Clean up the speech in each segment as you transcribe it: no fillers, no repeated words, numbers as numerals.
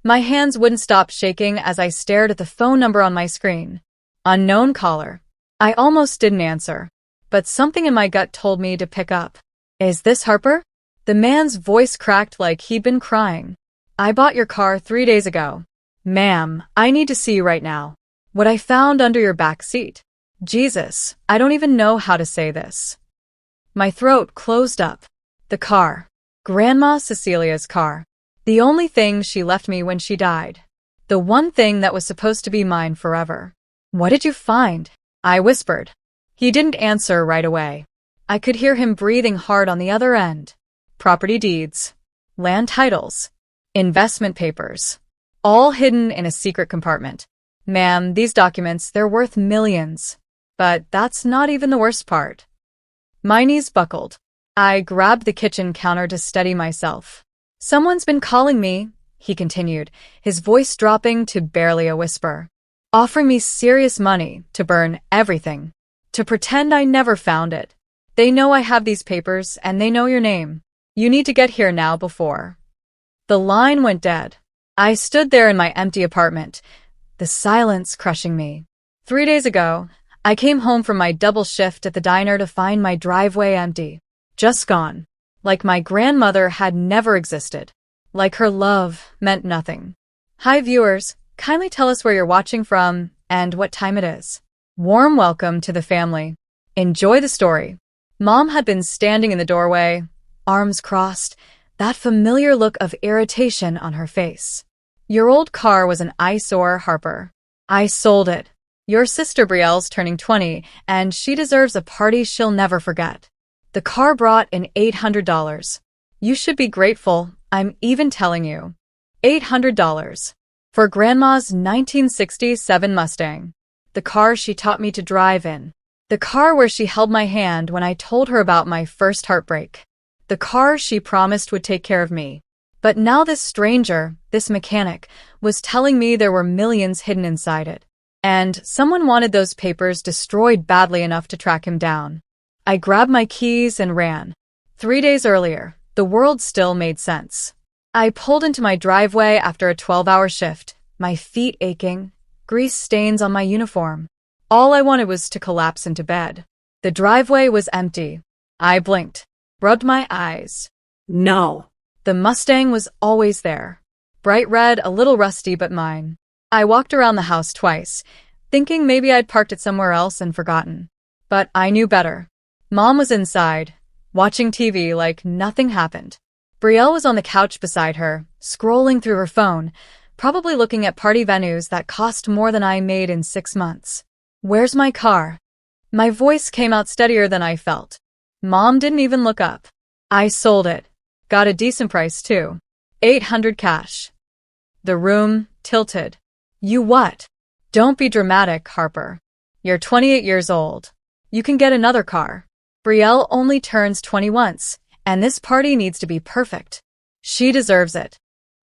My hands wouldn't stop shaking as I stared at the phone number on my screen. Unknown caller. I almost didn't answer, but something in my gut told me to pick up. Is this Harper? The man's voice cracked like he'd been crying. I bought your car 3 days ago. Ma'am, I need to see you right now. What I found under your back seat. Jesus, I don't even know how to say this. My throat closed up. The car. Grandma Cecilia's car. The only thing she left me when she died. The one thing that was supposed to be mine forever. What did you find? I whispered. He didn't answer right away. I could hear him breathing hard on the other end. Property deeds. Land titles. Investment papers. All hidden in a secret compartment. Ma'am, these documents, they're worth millions. But that's not even the worst part. My knees buckled. I grabbed the kitchen counter to steady myself. Someone's been calling me, he continued, his voice dropping to barely a whisper. Offering me serious money to burn everything. To pretend I never found it. They know I have these papers and they know your name. You need to get here now before. The line went dead. I stood there in my empty apartment, the silence crushing me. 3 days ago, I came home from my double shift at the diner to find my driveway empty. Just gone. Like my grandmother had never existed. Like her love meant nothing. Hi viewers, kindly tell us where you're watching from and what time it is. Warm welcome to the family. Enjoy the story. Mom had been standing in the doorway, arms crossed, that familiar look of irritation on her face. Your old car was an eyesore, Harper. I sold it. Your sister Brielle's turning 20, and she deserves a party she'll never forget. The car brought in $800. You should be grateful, I'm even telling you. $800. For Grandma's 1967 Mustang. The car she taught me to drive in. The car where she held my hand when I told her about my first heartbreak. The car she promised would take care of me. But now this stranger, this mechanic, was telling me there were millions hidden inside it. And someone wanted those papers destroyed badly enough to track him down. I grabbed my keys and ran. 3 days earlier, the world still made sense. I pulled into my driveway after a 12-hour shift, my feet aching, grease stains on my uniform. All I wanted was to collapse into bed. The driveway was empty. I blinked, rubbed my eyes. No. The Mustang was always there. Bright red, a little rusty, but mine. I walked around the house twice, thinking maybe I'd parked it somewhere else and forgotten. But I knew better. Mom was inside, watching TV like nothing happened. Brielle was on the couch beside her, scrolling through her phone, probably looking at party venues that cost more than I made in 6 months. Where's my car? My voice came out steadier than I felt. Mom didn't even look up. I sold it. Got a decent price too. $800 cash. The room tilted. You what? Don't be dramatic, Harper. You're 28 years old. You can get another car. Brielle only turns 20 once, and this party needs to be perfect. She deserves it.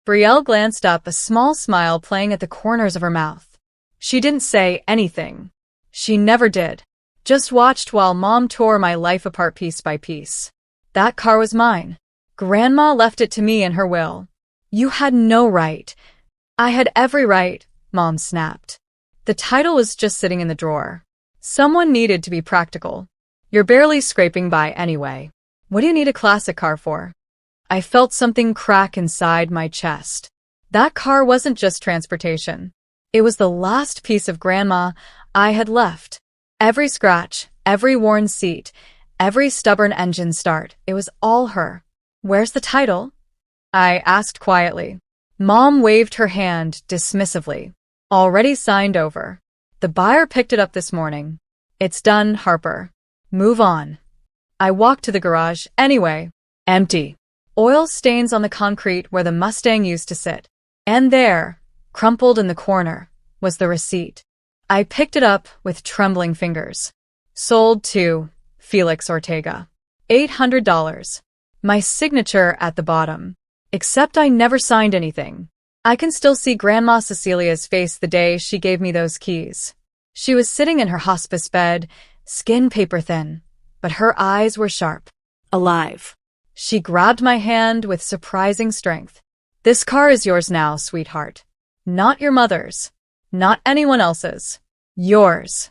Brielle glanced up, a small smile playing at the corners of her mouth. She didn't say anything. She never did. Just watched while Mom tore my life apart piece by piece. That car was mine. Grandma left it to me in her will. You had no right. I had every right, Mom snapped. The title was just sitting in the drawer. Someone needed to be practical. You're barely scraping by anyway. What do you need a classic car for? I felt something crack inside my chest. That car wasn't just transportation. It was the last piece of Grandma I had left. Every scratch, every worn seat, every stubborn engine start, it was all her. Where's the title? I asked quietly. Mom waved her hand dismissively. Already signed over. The buyer picked it up this morning. It's done, Harper. Move on. I walked to the garage anyway. Empty. Oil stains on the concrete where the Mustang used to sit. And there, crumpled in the corner, was the receipt. I picked it up with trembling fingers. Sold to Felix Ortega. $800. My signature at the bottom. Except I never signed anything. I can still see Grandma Cecilia's face the day she gave me those keys. She was sitting in her hospice bed, skin paper thin, but her eyes were sharp. Alive. She grabbed my hand with surprising strength. This car is yours now, sweetheart. Not your mother's. Not anyone else's. Yours.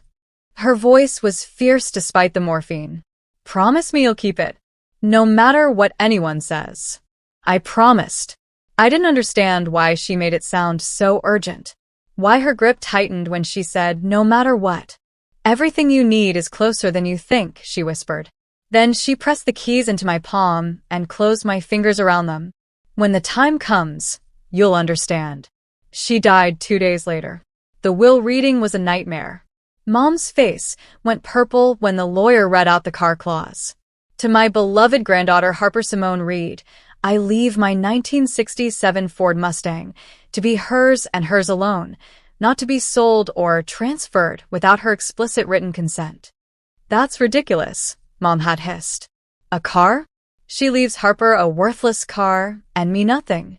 Her voice was fierce despite the morphine. Promise me you'll keep it, no matter what anyone says. I promised. I didn't understand why she made it sound so urgent. Why her grip tightened when she said, no matter what. Everything you need is closer than you think, she whispered. Then she pressed the keys into my palm and closed my fingers around them. When the time comes, you'll understand. She died 2 days later. The will reading was a nightmare. Mom's face went purple when the lawyer read out the car clause. To my beloved granddaughter Harper Simone Reed, I leave my 1967 Ford Mustang to be hers and hers alone, not to be sold or transferred without her explicit written consent. That's ridiculous, Mom had hissed. A car? She leaves Harper a worthless car and me nothing.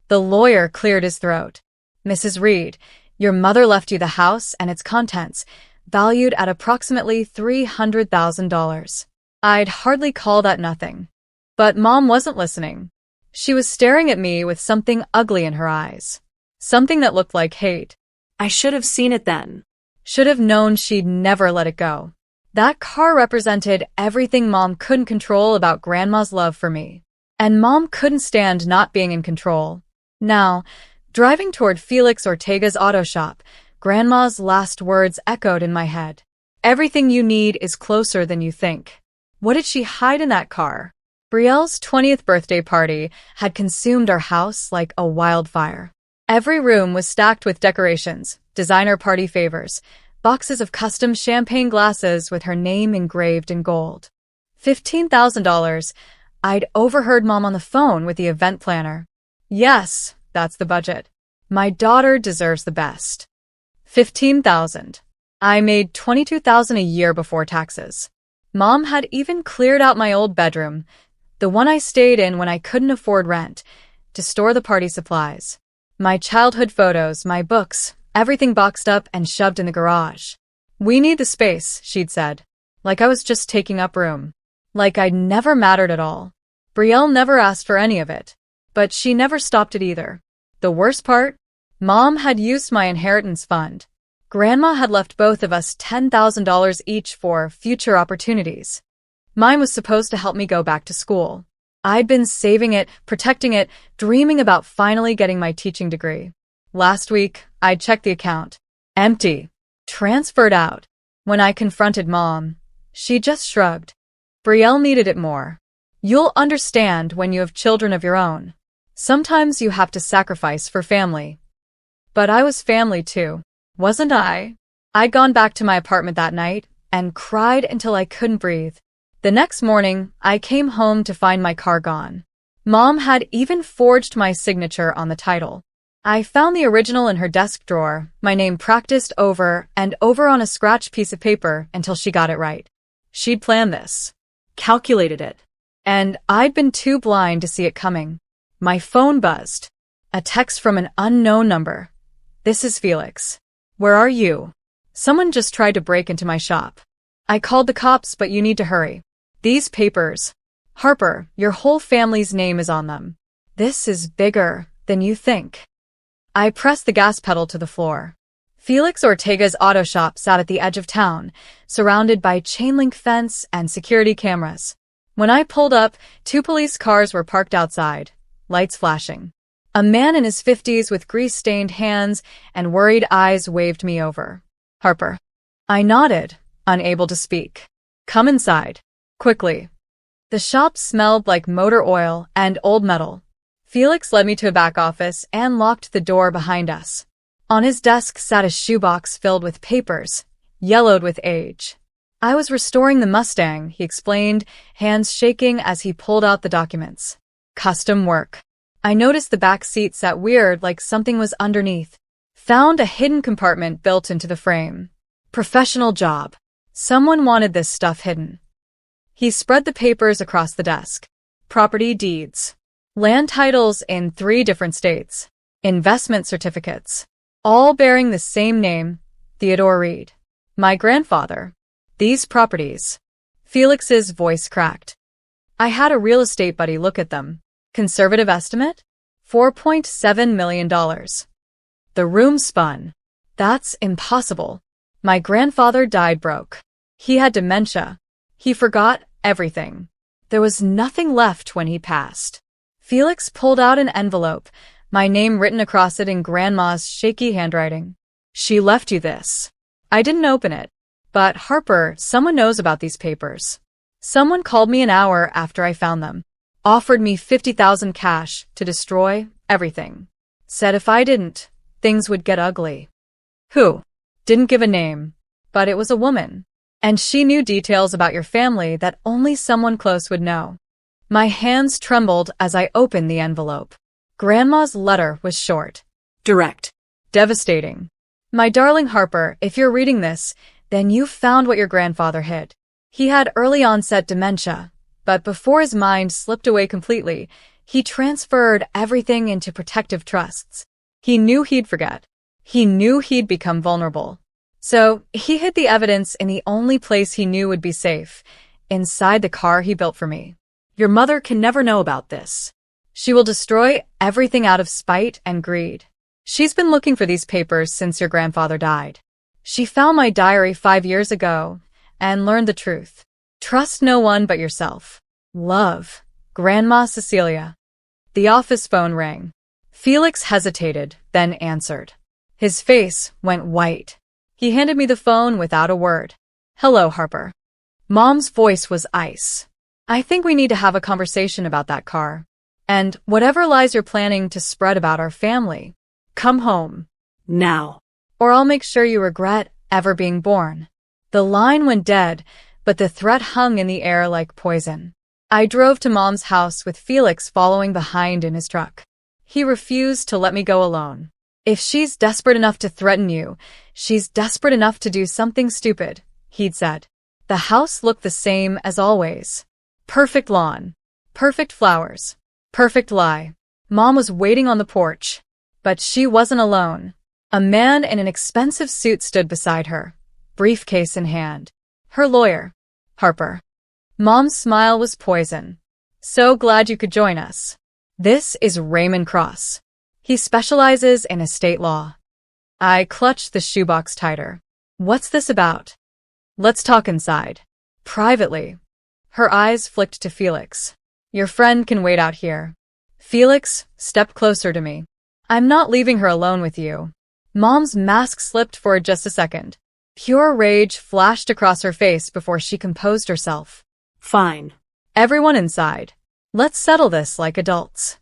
The lawyer cleared his throat. Mrs. Reed, your mother left you the house and its contents, valued at approximately $300,000. I'd hardly call that nothing. But Mom wasn't listening. She was staring at me with something ugly in her eyes. Something that looked like hate. I should have seen it then. Should have known she'd never let it go. That car represented everything Mom couldn't control about Grandma's love for me. And Mom couldn't stand not being in control. Now, driving toward Felix Ortega's auto shop, Grandma's last words echoed in my head. Everything you need is closer than you think. What did she hide in that car? Brielle's 20th birthday party had consumed our house like a wildfire. Every room was stacked with decorations, designer party favors, boxes of custom champagne glasses with her name engraved in gold. $15,000. I'd overheard Mom on the phone with the event planner. Yes, that's the budget. My daughter deserves the best. $15,000. I made $22,000 a year before taxes. Mom had even cleared out my old bedroom, the one I stayed in when I couldn't afford rent, to store the party supplies. My childhood photos, my books, everything boxed up and shoved in the garage. We need the space, she'd said. Like I was just taking up room. Like I'd never mattered at all. Brielle never asked for any of it. But she never stopped it either. The worst part? Mom had used my inheritance fund. Grandma had left both of us $10,000 each for future opportunities. Mine was supposed to help me go back to school. I'd been saving it, protecting it, dreaming about finally getting my teaching degree. Last week, I'd checked the account. Empty. Transferred out. When I confronted Mom, she just shrugged. Brielle needed it more. You'll understand when you have children of your own. Sometimes you have to sacrifice for family. But I was family too, wasn't I? I'd gone back to my apartment that night and cried until I couldn't breathe. The next morning, I came home to find my car gone. Mom had even forged my signature on the title. I found the original in her desk drawer, my name practiced over and over on a scratched piece of paper until she got it right. She'd planned this. Calculated it. And I'd been too blind to see it coming. My phone buzzed. A text from an unknown number. This is Felix. Where are you? Someone just tried to break into my shop. I called the cops, but you need to hurry. These papers. Harper, your whole family's name is on them. This is bigger than you think. I pressed the gas pedal to the floor. Felix Ortega's auto shop sat at the edge of town, surrounded by chain-link fence and security cameras. When I pulled up, 2 police cars were parked outside, lights flashing. A man in his 50s with grease-stained hands and worried eyes waved me over. Harper. I nodded, unable to speak. Come inside. Quickly. The shop smelled like motor oil and old metal. Felix led me to a back office and locked the door behind us. On his desk sat a shoebox filled with papers, yellowed with age. I was restoring the Mustang, he explained, hands shaking as he pulled out the documents. Custom work. I noticed the back seat sat weird, like something was underneath. Found a hidden compartment built into the frame. Professional job. Someone wanted this stuff hidden. He spread the papers across the desk. Property deeds. Land titles in 3 different states. Investment certificates. All bearing the same name, Theodore Reed. My grandfather. These properties. Felix's voice cracked. I had a real estate buddy look at them. Conservative estimate? $4.7 million. The room spun. That's impossible. My grandfather died broke. He had dementia. He forgot everything. There was nothing left when he passed. Felix pulled out an envelope, my name written across it in Grandma's shaky handwriting. She left you this. I didn't open it. But Harper, someone knows about these papers. Someone called me an hour after I found them. Offered me $50,000 cash to destroy everything. Said if I didn't, things would get ugly. Who? Didn't give a name. But it was a woman. And she knew details about your family that only someone close would know. My hands trembled as I opened the envelope. Grandma's letter was short. Direct. Devastating. My darling Harper, if you're reading this, then you've found what your grandfather hid. He had early onset dementia, but before his mind slipped away completely, he transferred everything into protective trusts. He knew he'd forget. He knew he'd become vulnerable. So he hid the evidence in the only place he knew would be safe, inside the car he built for me. Your mother can never know about this. She will destroy everything out of spite and greed. She's been looking for these papers since your grandfather died. She found my diary 5 years ago and learned the truth. Trust no one but yourself. Love, Grandma Cecilia. The office phone rang. Felix hesitated, then answered. His face went white. He handed me the phone without a word. Hello, Harper. Mom's voice was ice. I think we need to have a conversation about that car. And whatever lies you're planning to spread about our family. Come home. Now. Or I'll make sure you regret ever being born. The line went dead, but the threat hung in the air like poison. I drove to Mom's house with Felix following behind in his truck. He refused to let me go alone. If she's desperate enough to threaten you, she's desperate enough to do something stupid, he'd said. The house looked the same as always. Perfect lawn. Perfect flowers. Perfect lie. Mom was waiting on the porch. But she wasn't alone. A man in an expensive suit stood beside her, briefcase in hand. Her lawyer, Harper. Mom's smile was poison. So glad you could join us. This is Raymond Cross. He specializes in estate law. I clutched the shoebox tighter. What's this about? Let's talk inside. Privately. Her eyes flicked to Felix. Your friend can wait out here. Felix stepped closer to me. I'm not leaving her alone with you. Mom's mask slipped for just a second. Pure rage flashed across her face before she composed herself. Fine. Everyone inside. Let's settle this like adults.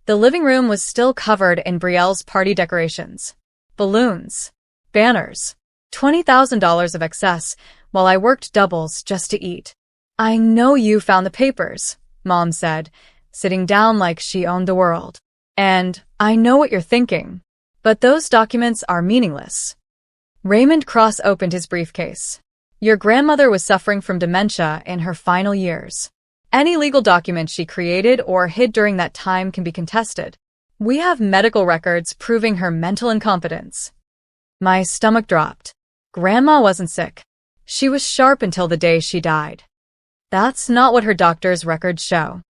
The living room was still covered in Brielle's party decorations. Balloons. Banners. $20,000 of excess, while I worked doubles just to eat. I know you found the papers, Mom said, sitting down like she owned the world. And I know what you're thinking. But those documents are meaningless. Raymond Cross opened his briefcase. Your grandmother was suffering from dementia in her final years. Any legal document she created or hid during that time can be contested. We have medical records proving her mental incompetence. My stomach dropped. Grandma wasn't sick. She was sharp until the day she died. That's not what her doctor's records show.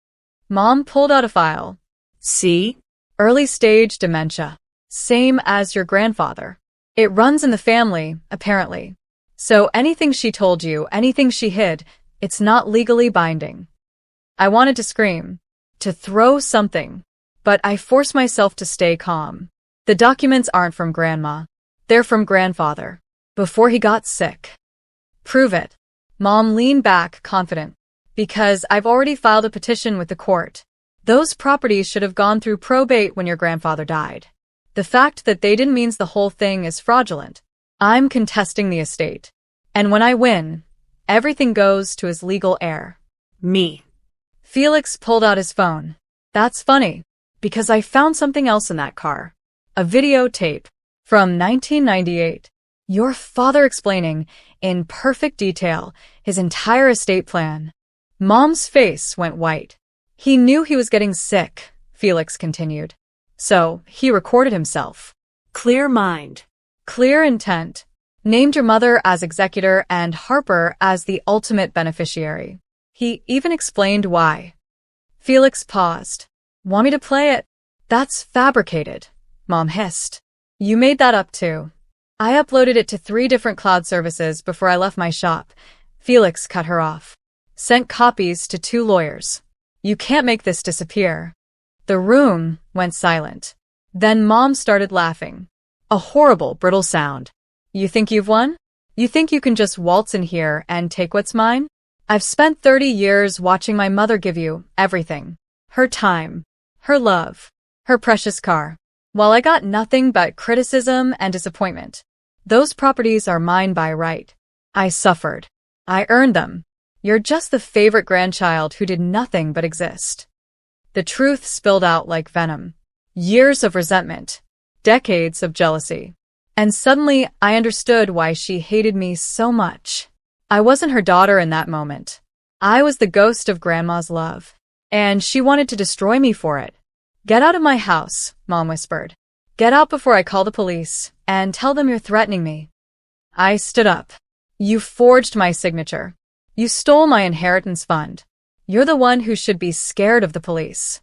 Mom pulled out a file. See? Early stage dementia. Same as your grandfather. It runs in the family, apparently. So anything she told you, anything she hid, it's not legally binding. I wanted to scream, to throw something, but I forced myself to stay calm. The documents aren't from Grandma. They're from Grandfather, before he got sick. Prove it. Mom leaned back, confident. Because I've already filed a petition with the court. Those properties should have gone through probate when your grandfather died. The fact that they didn't means the whole thing is fraudulent. I'm contesting the estate. And when I win, everything goes to his legal heir. Me. Felix pulled out his phone. That's funny, because I found something else in that car. A videotape from 1998. Your father explaining, in perfect detail, his entire estate plan. Mom's face went white. He knew he was getting sick, Felix continued. So, he recorded himself. Clear mind. Clear intent. Named your mother as executor and Harper as the ultimate beneficiary. He even explained why. Felix paused. Want me to play it? That's fabricated, Mom hissed. You made that up too. I uploaded it to 3 different cloud services before I left my shop. Felix cut her off. Sent copies to 2 lawyers. You can't make this disappear. The room went silent. Then Mom started laughing. A horrible, brittle sound. You think you've won? You think you can just waltz in here and take what's mine? I've spent 30 years watching my mother give you everything. Her time, her love, her precious car. While I got nothing but criticism and disappointment. Those properties are mine by right. I suffered. I earned them. You're just the favorite grandchild who did nothing but exist. The truth spilled out like venom. Years of resentment. Decades of jealousy. And suddenly I understood why she hated me so much. I wasn't her daughter in that moment. I was the ghost of Grandma's love. And she wanted to destroy me for it. Get out of my house, Mom whispered. Get out before I call the police and tell them you're threatening me. I stood up. You forged my signature. You stole my inheritance fund. You're the one who should be scared of the police.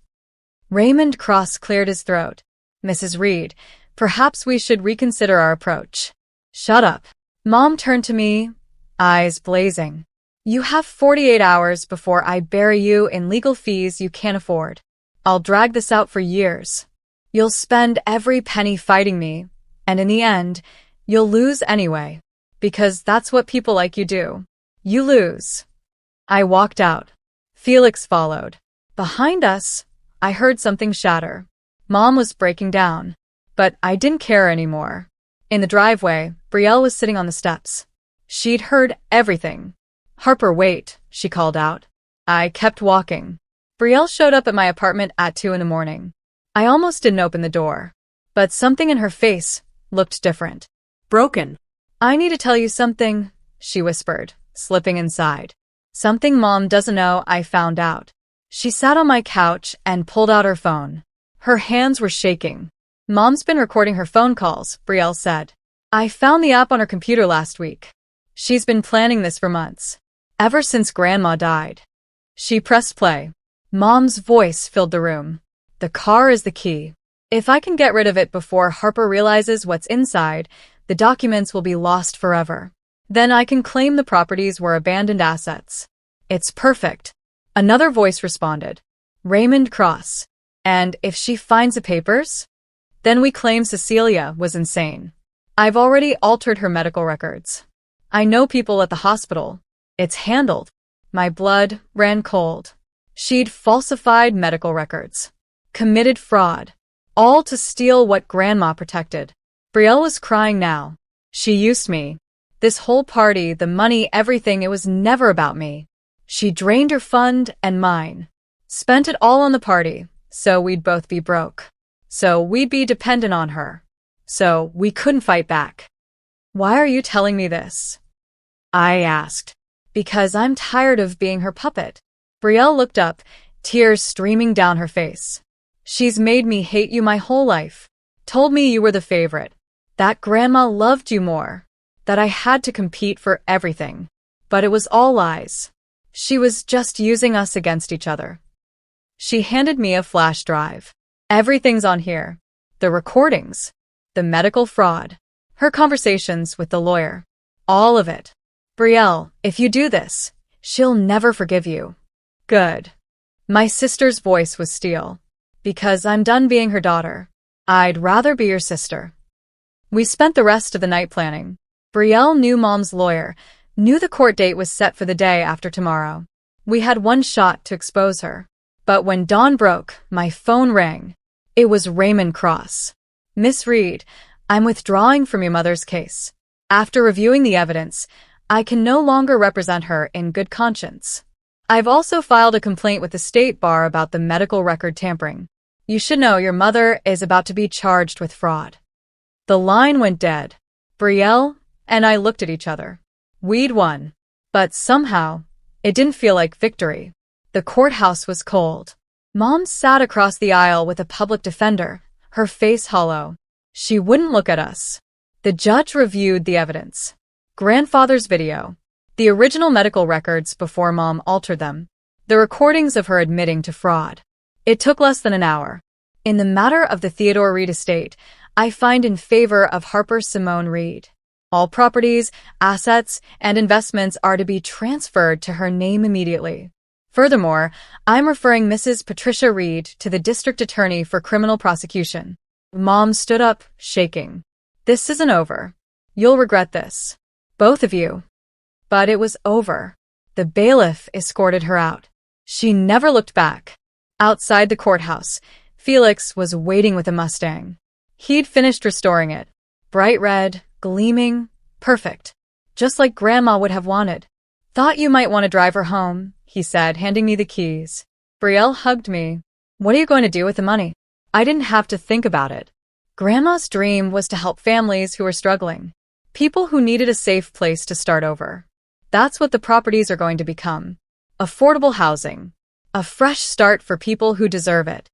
Raymond Cross cleared his throat. Mrs. Reed, perhaps we should reconsider our approach. Shut up. Mom turned to me, eyes blazing. You have 48 hours before I bury you in legal fees you can't afford. I'll drag this out for years. You'll spend every penny fighting me, and in the end, you'll lose anyway. Because that's what people like you do. You lose. I walked out. Felix followed. Behind us, I heard something shatter. Mom was breaking down. But I didn't care anymore. In the driveway, Brielle was sitting on the steps. She'd heard everything. Harper, wait, she called out. I kept walking. Brielle showed up at my apartment at 2 in the morning. I almost didn't open the door. But something in her face looked different. Broken. I need to tell you something, she whispered, slipping inside. Something Mom doesn't know I found out. She sat on my couch and pulled out her phone. Her hands were shaking. Mom's been recording her phone calls, Brielle said. I found the app on her computer last week. She's been planning this for months. Ever since Grandma died. She pressed play. Mom's voice filled the room. The car is the key. If I can get rid of it before Harper realizes what's inside, the documents will be lost forever. Then I can claim the properties were abandoned assets. It's perfect. Another voice responded. Raymond Cross. And if she finds the papers? Then we claim Cecilia was insane. I've already altered her medical records. I know people at the hospital. It's handled. My blood ran cold. She'd falsified medical records. Committed fraud. All to steal what Grandma protected. Brielle was crying now. She used me. This whole party, the money, everything, it was never about me. She drained her fund and mine. Spent it all on the party, so we'd both be broke. So we'd be dependent on her. So we couldn't fight back. Why are you telling me this? I asked. Because I'm tired of being her puppet. Brielle looked up, tears streaming down her face. She's made me hate you my whole life. Told me you were the favorite. That Grandma loved you more. That I had to compete for everything. But it was all lies. She was just using us against each other. She handed me a flash drive. Everything's on here. The recordings. The medical fraud. Her conversations with the lawyer. All of it. Brielle, if you do this, she'll never forgive you. Good. My sister's voice was steel. Because I'm done being her daughter. I'd rather be your sister. We spent the rest of the night planning. Brielle knew Mom's lawyer, knew the court date was set for the day after tomorrow. We had one shot to expose her. But when dawn broke, my phone rang. It was Raymond Cross. Miss Reed, I'm withdrawing from your mother's case. After reviewing the evidence, I can no longer represent her in good conscience. I've also filed a complaint with the state bar about the medical record tampering. You should know your mother is about to be charged with fraud. The line went dead. Brielle and I looked at each other. We'd won. But somehow, it didn't feel like victory. The courthouse was cold. Mom sat across the aisle with a public defender, her face hollow. She wouldn't look at us. The judge reviewed the evidence. Grandfather's video. The original medical records before Mom altered them. The recordings of her admitting to fraud. It took less than an hour. In the matter of the Theodore Reed estate, I find in favor of Harper Simone Reed. All properties, assets, and investments are to be transferred to her name immediately. Furthermore, I'm referring Mrs. Patricia Reed to the district attorney for criminal prosecution. Mom stood up, shaking. This isn't over. You'll regret this. Both of you. But it was over. The bailiff escorted her out. She never looked back. Outside the courthouse, Felix was waiting with a Mustang. He'd finished restoring it. Bright red, gleaming, perfect. Just like Grandma would have wanted. Thought you might want to drive her home, he said, handing me the keys. Brielle hugged me. What are you going to do with the money? I didn't have to think about it. Grandma's dream was to help families who were struggling. People who needed a safe place to start over. That's what the properties are going to become. Affordable housing. A fresh start for people who deserve it.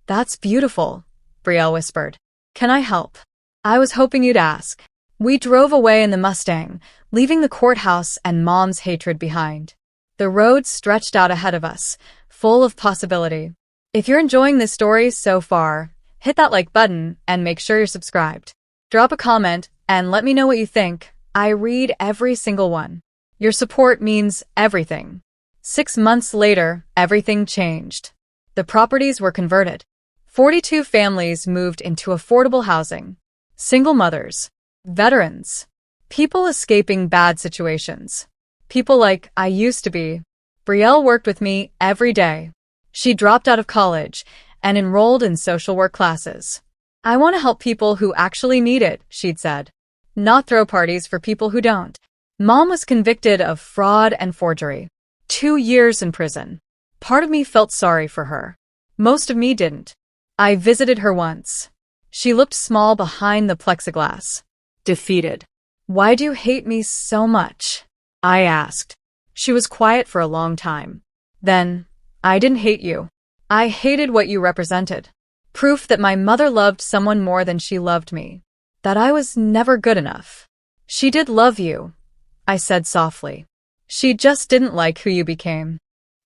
That's beautiful, Brielle whispered. Can I help? I was hoping you'd ask. We drove away in the Mustang, leaving the courthouse and Mom's hatred behind. The road stretched out ahead of us, full of possibility. If you're enjoying this story so far, hit that like button and make sure you're subscribed. Drop a comment and let me know what you think. I read every single one. Your support means everything. 6 months later, everything changed. The properties were converted. 42 families moved into affordable housing. Single mothers. Veterans. People escaping bad situations. People like I used to be. Brielle worked with me every day. She dropped out of college and enrolled in social work classes. I want to help people who actually need it, she'd said. Not throw parties for people who don't. Mom was convicted of fraud and forgery. 2 years in prison. Part of me felt sorry for her. Most of me didn't. I visited her once. She looked small behind the plexiglass. Defeated. Why do you hate me so much? I asked. She was quiet for a long time. Then, I didn't hate you. I hated what you represented. Proof that my mother loved someone more than she loved me. That I was never good enough. She did love you, I said softly. She just didn't like who you became.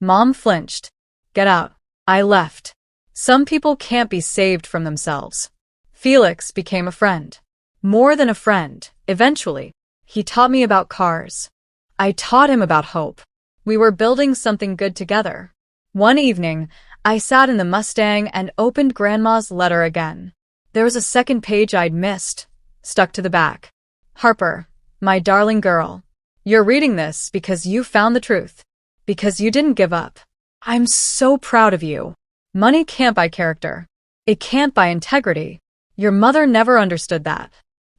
Mom flinched. Get out. I left. Some people can't be saved from themselves. Felix became a friend. More than a friend, eventually. He taught me about cars. I taught him about hope. We were building something good together. One evening, I sat in the Mustang and opened Grandma's letter again. There was a second page I'd missed, stuck to the back. Harper, my darling girl. You're reading this because you found the truth. Because you didn't give up. I'm so proud of you. Money can't buy character. It can't buy integrity. Your mother never understood that.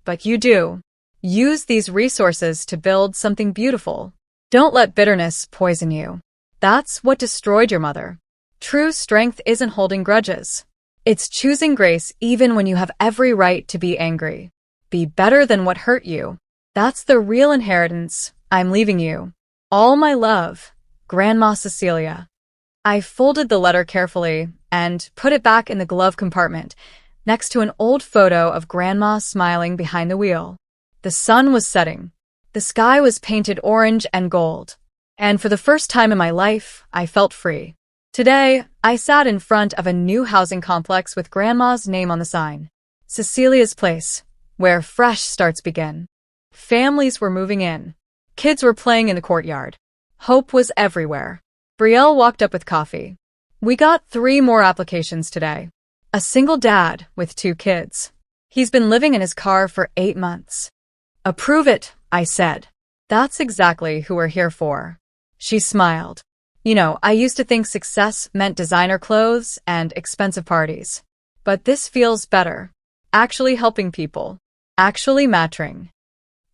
But you do. Use these resources to build something beautiful. Don't let bitterness poison you. That's what destroyed your mother. True strength isn't holding grudges. It's choosing grace even when you have every right to be angry. Be better than what hurt you. That's the real inheritance I'm leaving you. All my love, Grandma Cecilia. I folded the letter carefully and put it back in the glove compartment, next to an old photo of Grandma smiling behind the wheel. The sun was setting. The sky was painted orange and gold. And for the first time in my life, I felt free. Today, I sat in front of a new housing complex with Grandma's name on the sign. Cecilia's Place, where fresh starts begin. Families were moving in. Kids were playing in the courtyard. Hope was everywhere. Brielle walked up with coffee. We got 3 more applications today. A single dad with 2 kids. He's been living in his car for 8 months. Approve it, I said. That's exactly who we're here for. She smiled. You know, I used to think success meant designer clothes and expensive parties. But this feels better. Actually helping people. Actually mattering.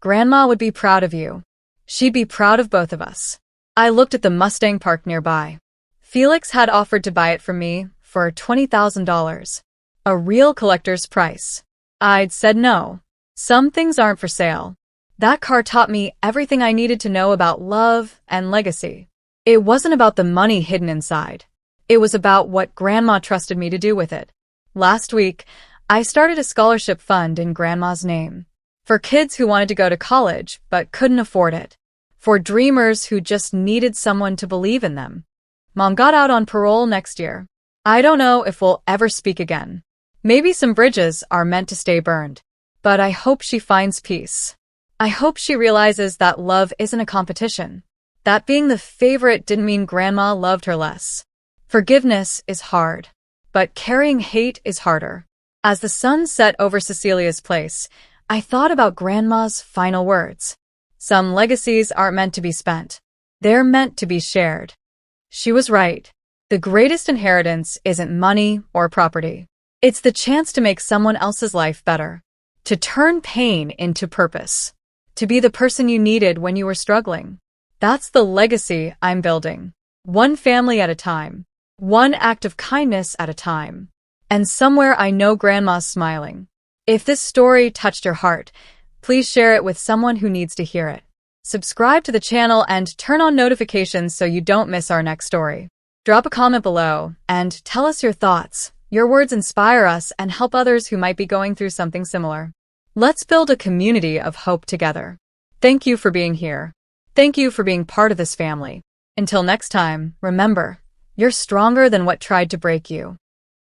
Grandma would be proud of you. She'd be proud of both of us. I looked at the Mustang parked nearby. Felix had offered to buy it from me for $20,000. A real collector's price. I'd said no. Some things aren't for sale. That car taught me everything I needed to know about love and legacy. It wasn't about the money hidden inside. It was about what Grandma trusted me to do with it. Last week, I started a scholarship fund in Grandma's name. For kids who wanted to go to college but couldn't afford it. For dreamers who just needed someone to believe in them. Mom got out on parole next year. I don't know if we'll ever speak again. Maybe some bridges are meant to stay burned. But I hope she finds peace. I hope she realizes that love isn't a competition. That being the favorite didn't mean Grandma loved her less. Forgiveness is hard, but carrying hate is harder. As the sun set over Cecilia's place, I thought about Grandma's final words. Some legacies aren't meant to be spent. They're meant to be shared. She was right. The greatest inheritance isn't money or property. It's the chance to make someone else's life better, to turn pain into purpose, to be the person you needed when you were struggling. That's the legacy I'm building. One family at a time, one act of kindness at a time. And somewhere I know Grandma's smiling. If this story touched your heart, please share it with someone who needs to hear it. Subscribe to the channel and turn on notifications so you don't miss our next story. Drop a comment below and tell us your thoughts. Your words inspire us and help others who might be going through something similar. Let's build a community of hope together. Thank you for being here. Thank you for being part of this family. Until next time, remember, you're stronger than what tried to break you.